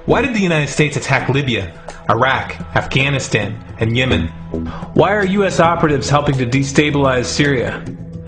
Why did the United States attack Libya, Iraq, Afghanistan, and Yemen? Why are U.S. operatives helping to destabilize Syria?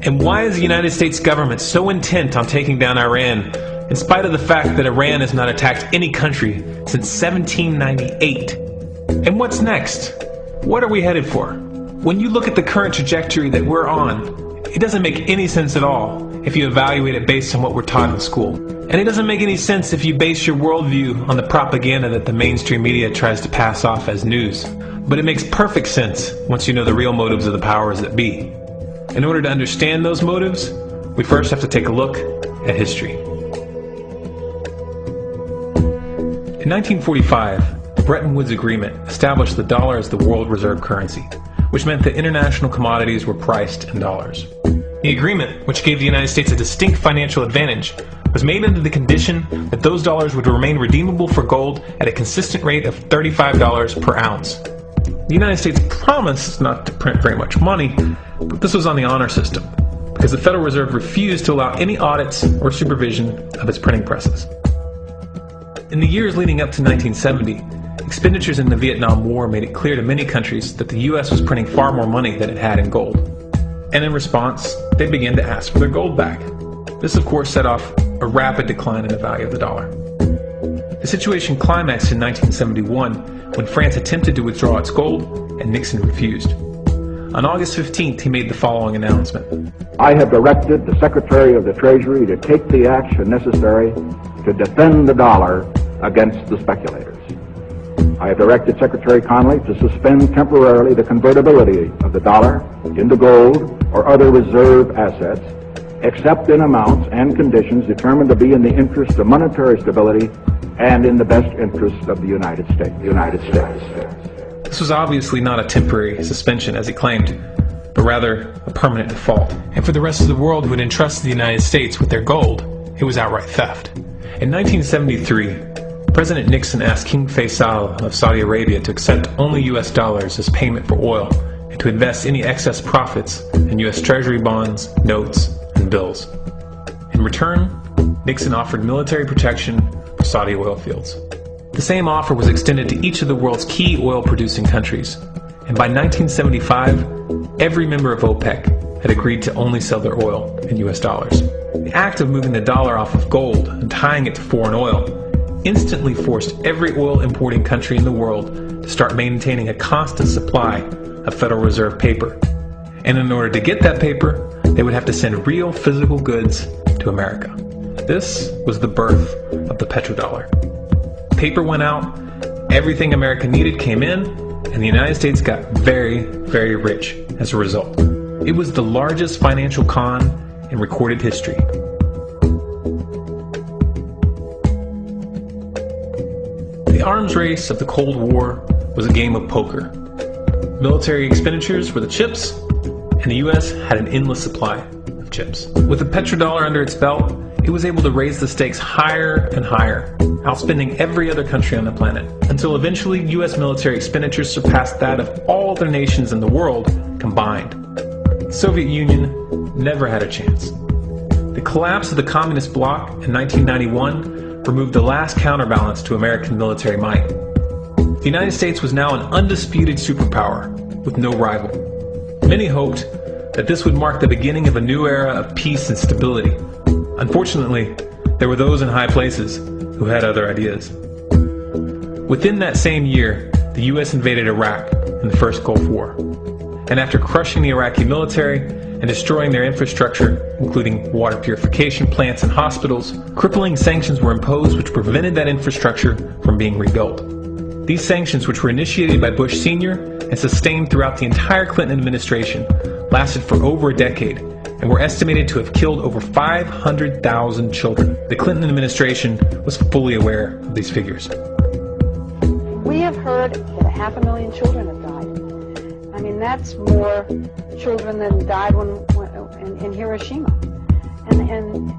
And why is the United States government so intent on taking down Iran, in spite of the fact that Iran has not attacked any country since 1798? And what's next? What are we headed for? When you look at the current trajectory that we're on, it doesn't make any sense at all if you evaluate it based on what we're taught in school. And it doesn't make any sense if you base your worldview on the propaganda that the mainstream media tries to pass off as news. But it makes perfect sense once you know the real motives of the powers that be. In order to understand those motives, we first have to take a look at history. In 1945, the Bretton Woods Agreement established the dollar as the world reserve currency, which meant that international commodities were priced in dollars. The agreement, which gave the United States a distinct financial advantage, was made under the condition that those dollars would remain redeemable for gold at a consistent rate of $35 per ounce. The United States promised not to print very much money, but this was on the honor system, because the Federal Reserve refused to allow any audits or supervision of its printing presses. In the years leading up to 1970, expenditures in the Vietnam War made it clear to many countries that the U.S. was printing far more money than it had in gold. And in response, they began to ask for their gold back. This, of course, set off a rapid decline in the value of the dollar. The situation climaxed in 1971 when France attempted to withdraw its gold and Nixon refused. On August 15th, he made the following announcement. I have directed the Secretary of the Treasury to take the action necessary to defend the dollar against the speculators. I have directed Secretary Connally to suspend temporarily the convertibility of the dollar into gold or other reserve assets, except in amounts and conditions determined to be in the interest of monetary stability and in the best interest of the United States. This was obviously not a temporary suspension, as he claimed, but rather a permanent default. And for the rest of the world who had entrusted the United States with their gold, it was outright theft. In 1973, President Nixon asked King Faisal of Saudi Arabia to accept only U.S. dollars as payment for oil and to invest any excess profits in U.S. Treasury bonds, notes, and bills. In return, Nixon offered military protection for Saudi oil fields. The same offer was extended to each of the world's key oil-producing countries, and by 1975, every member of OPEC had agreed to only sell their oil in U.S. dollars. The act of moving the dollar off of gold and tying it to foreign oil instantly forced every oil-importing country in the world to start maintaining a constant supply of Federal Reserve paper. And in order to get that paper, they would have to send real physical goods to America. This was the birth of the petrodollar. Paper went out, everything America needed came in, and the United States got very, very rich as a result. It was the largest financial con in recorded history. The arms race of the Cold War was a game of poker. Military expenditures were the chips, and the U.S. had an endless supply of chips. With the petrodollar under its belt, it was able to raise the stakes higher and higher, outspending every other country on the planet, until eventually U.S. military expenditures surpassed that of all other nations in the world combined. The Soviet Union never had a chance. The collapse of the communist bloc in 1991 removed the last counterbalance to American military might. The United States was now an undisputed superpower with no rival. Many hoped that this would mark the beginning of a new era of peace and stability. Unfortunately, there were those in high places who had other ideas. Within that same year, the U.S. invaded Iraq in the first Gulf War. And after crushing the Iraqi military and destroying their infrastructure, including water purification plants and hospitals, crippling sanctions were imposed which prevented that infrastructure from being rebuilt. These sanctions, which were initiated by Bush Sr. and sustained throughout the entire Clinton administration, lasted for over a decade and were estimated to have killed over 500,000 children. The Clinton administration was fully aware of these figures. We have heard that 500,000 children have died. I mean, that's more children than died in Hiroshima. And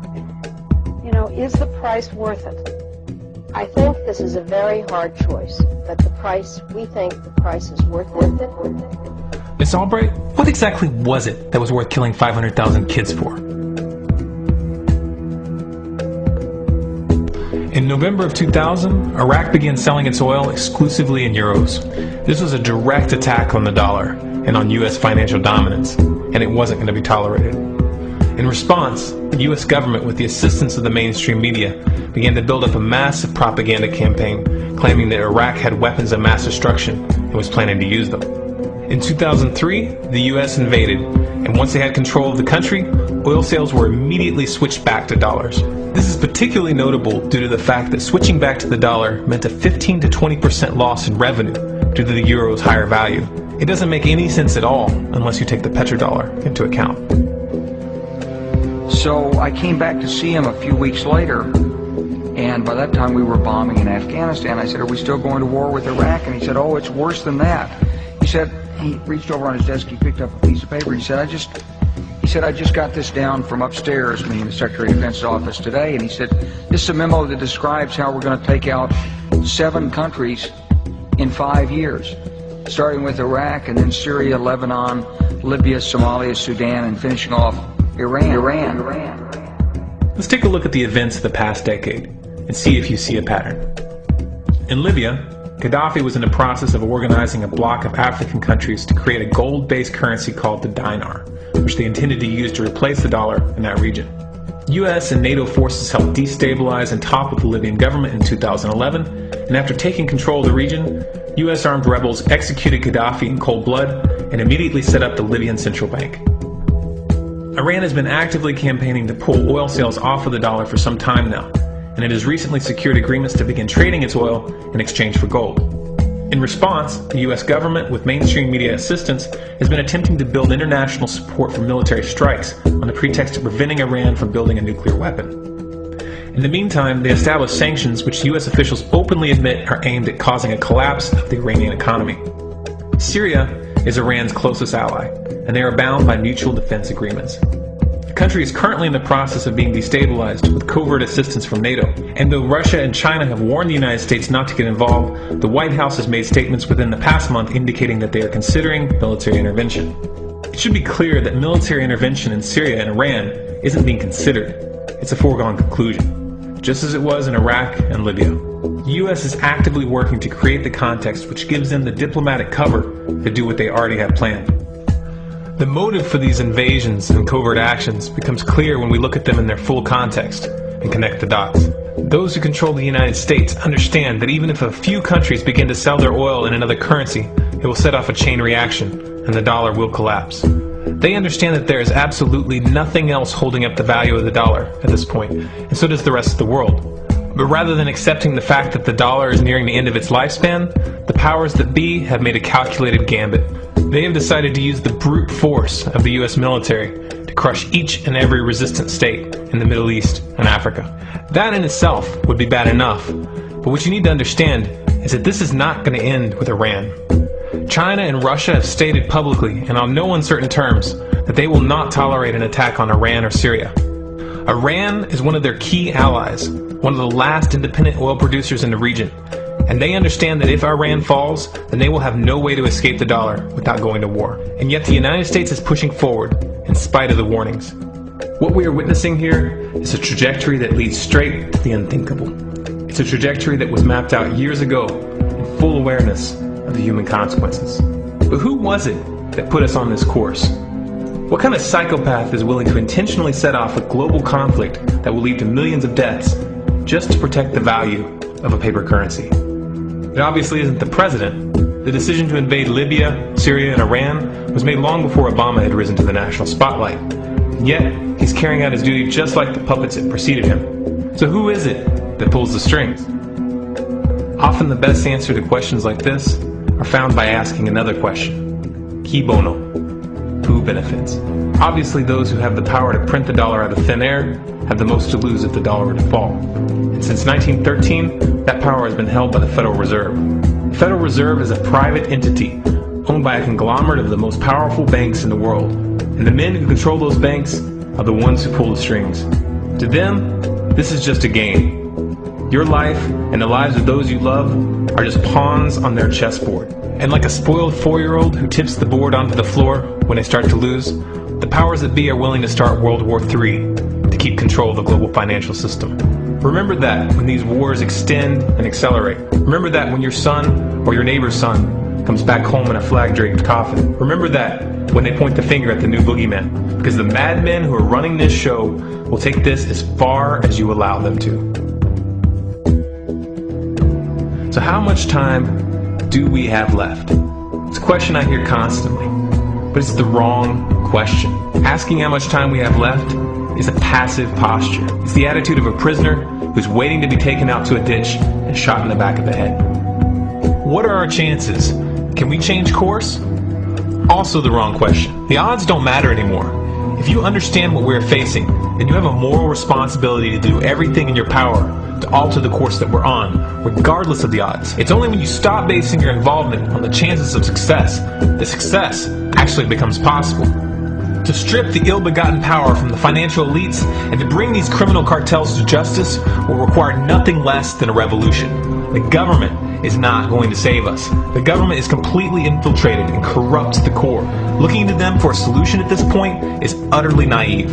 you know, is the price worth it? I think this is a very hard choice, but we think the price is worth it. Miss Albright, what exactly was it that was worth killing 500,000 kids for? In November of 2000, Iraq began selling its oil exclusively in euros. This was a direct attack on the dollar and on U.S. financial dominance, and it wasn't going to be tolerated. In response, the U.S. government, with the assistance of the mainstream media, began to build up a massive propaganda campaign claiming that Iraq had weapons of mass destruction and was planning to use them. In 2003, the U.S. invaded, and once they had control of the country, oil sales were immediately switched back to dollars. This is particularly notable due to the fact that switching back to the dollar meant a 15 to 20% loss in revenue due to the euro's higher value. It doesn't make any sense at all unless you take the petrodollar into account. So I came back to see him a few weeks later, and by that time we were bombing in Afghanistan. I said, "Are we still going to war with Iraq?" And he said, "Oh, it's worse than that." He said, he reached over on his desk, he picked up a piece of paper, he said, I just got this down from upstairs, meaning the Secretary of Defense's office today, and he said, "This is a memo that describes how we're going to take out 7 countries in 5 years, starting with Iraq, and then Syria, Lebanon, Libya, Somalia, Sudan, and finishing off Iran. Let's take a look at the events of the past decade and see if you see a pattern. In Libya, Gaddafi was in the process of organizing a bloc of African countries to create a gold-based currency called the dinar, which they intended to use to replace the dollar in that region. US and NATO forces helped destabilize and topple the Libyan government in 2011, and after taking control of the region, US armed rebels executed Gaddafi in cold blood and immediately set up the Libyan central bank. Iran has been actively campaigning to pull oil sales off of the dollar for some time now, and it has recently secured agreements to begin trading its oil in exchange for gold. In response, the US government, with mainstream media assistance, has been attempting to build international support for military strikes on the pretext of preventing Iran from building a nuclear weapon. In the meantime, they established sanctions which US officials openly admit are aimed at causing a collapse of the Iranian economy. Syria is Iran's closest ally, and they are bound by mutual defense agreements. The country is currently in the process of being destabilized with covert assistance from NATO, and though Russia and China have warned the United States not to get involved, the White House has made statements within the past month indicating that they are considering military intervention. It should be clear that military intervention in Syria and Iran isn't being considered. It's a foregone conclusion, just as it was in Iraq and Libya. The US is actively working to create the context which gives them the diplomatic cover to do what they already have planned. The motive for these invasions and covert actions becomes clear when we look at them in their full context and connect the dots. Those who control the United States understand that even if a few countries begin to sell their oil in another currency, it will set off a chain reaction and the dollar will collapse. They understand that there is absolutely nothing else holding up the value of the dollar at this point, and so does the rest of the world. But rather than accepting the fact that the dollar is nearing the end of its lifespan, the powers that be have made a calculated gambit. They have decided to use the brute force of the US military to crush each and every resistant state in the Middle East and Africa. That in itself would be bad enough, but what you need to understand is that this is not going to end with Iran. China and Russia have stated publicly and on no uncertain terms that they will not tolerate an attack on Iran or Syria. Iran is one of their key allies, one of the last independent oil producers in the region, and they understand that if Iran falls, then they will have no way to escape the dollar without going to war. And yet the United States is pushing forward in spite of the warnings. What we are witnessing here is a trajectory that leads straight to the unthinkable. It's a trajectory that was mapped out years ago in full awareness of the human consequences. But who was it that put us on this course? What kind of psychopath is willing to intentionally set off a global conflict that will lead to millions of deaths just to protect the value of a paper currency? It obviously isn't the president. The decision to invade Libya, Syria, and Iran was made long before Obama had risen to the national spotlight. And yet, he's carrying out his duty just like the puppets that preceded him. So who is it that pulls the strings? Often the best answer to questions like this are found by asking another question. Qui bono? Who benefits? Obviously those who have the power to print the dollar out of thin air have the most to lose if the dollar were to fall. And since 1913, that power has been held by the Federal Reserve. The Federal Reserve is a private entity owned by a conglomerate of the most powerful banks in the world. And the men who control those banks are the ones who pull the strings. To them, this is just a game. Your life and the lives of those you love are just pawns on their chessboard. And like a spoiled 4-year-old who tips the board onto the floor when they start to lose, the powers that be are willing to start World War III to keep control of the global financial system. Remember that when these wars extend and accelerate. Remember that when your son or your neighbor's son comes back home in a flag-draped coffin. Remember that when they point the finger at the new boogeyman, because the madmen who are running this show will take this as far as you allow them to. So how much time do we have left? It's a question I hear constantly, but it's the wrong question. Asking how much time we have left is a passive posture. It's the attitude of a prisoner who's waiting to be taken out to a ditch and shot in the back of the head. What are our chances? Can we change course? Also the wrong question. The odds don't matter anymore. If you understand what we're facing, then you have a moral responsibility to do everything in your power to alter the course that we're on, regardless of the odds. It's only when you stop basing your involvement on the chances of success that success actually becomes possible. To strip the ill-begotten power from the financial elites and to bring these criminal cartels to justice will require nothing less than a revolution. The government is not going to save us. The government is completely infiltrated and corrupt to the core. Looking to them for a solution at this point is utterly naive.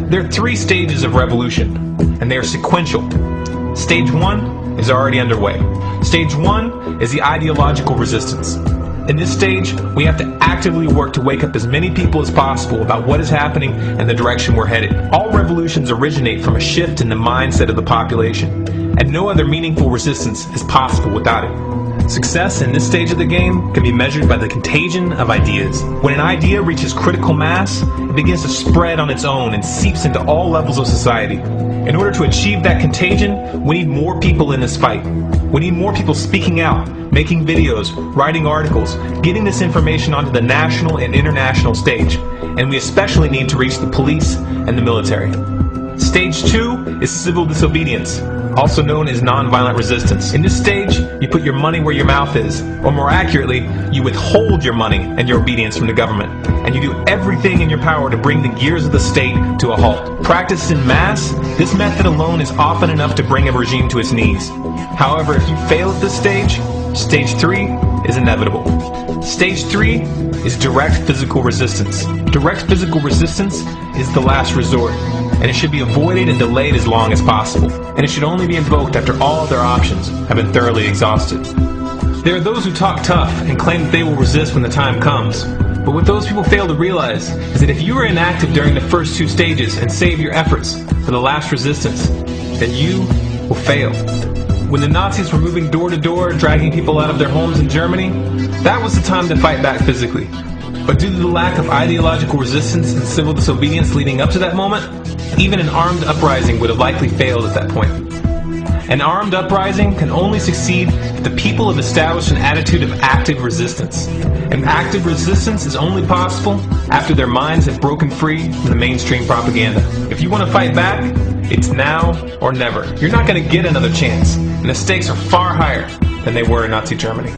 There are 3 stages of revolution, and they are sequential. Stage 1 is already underway. Stage 1 is the ideological resistance. In this stage, we have to actively work to wake up as many people as possible about what is happening and the direction we're headed. All revolutions originate from a shift in the mindset of the population, and no other meaningful resistance is possible without it. Success in this stage of the game can be measured by the contagion of ideas. When an idea reaches critical mass, it begins to spread on its own and seeps into all levels of society. In order to achieve that contagion, we need more people in this fight. We need more people speaking out, making videos, writing articles, getting this information onto the national and international stage. And we especially need to reach the police and the military. Stage 2 is civil disobedience, also known as nonviolent resistance. In this stage, you put your money where your mouth is, or more accurately, you withhold your money and your obedience from the government, and you do everything in your power to bring the gears of the state to a halt. Practiced in mass, this method alone is often enough to bring a regime to its knees. However, if you fail at this stage, Stage 3 is inevitable. Stage 3 is direct physical resistance. Direct physical resistance is the last resort, and it should be avoided and delayed as long as possible. And it should only be invoked after all other options have been thoroughly exhausted. There are those who talk tough and claim that they will resist when the time comes. But what those people fail to realize is that if you are inactive during the first 2 stages and save your efforts for the last resistance, then you will fail. When the Nazis were moving door to door, dragging people out of their homes in Germany, that was the time to fight back physically. But due to the lack of ideological resistance and civil disobedience leading up to that moment, even an armed uprising would have likely failed at that point. An armed uprising can only succeed if the people have established an attitude of active resistance. And active resistance is only possible after their minds have broken free from the mainstream propaganda. If you want to fight back, it's now or never. You're not going to get another chance, and the stakes are far higher than they were in Nazi Germany.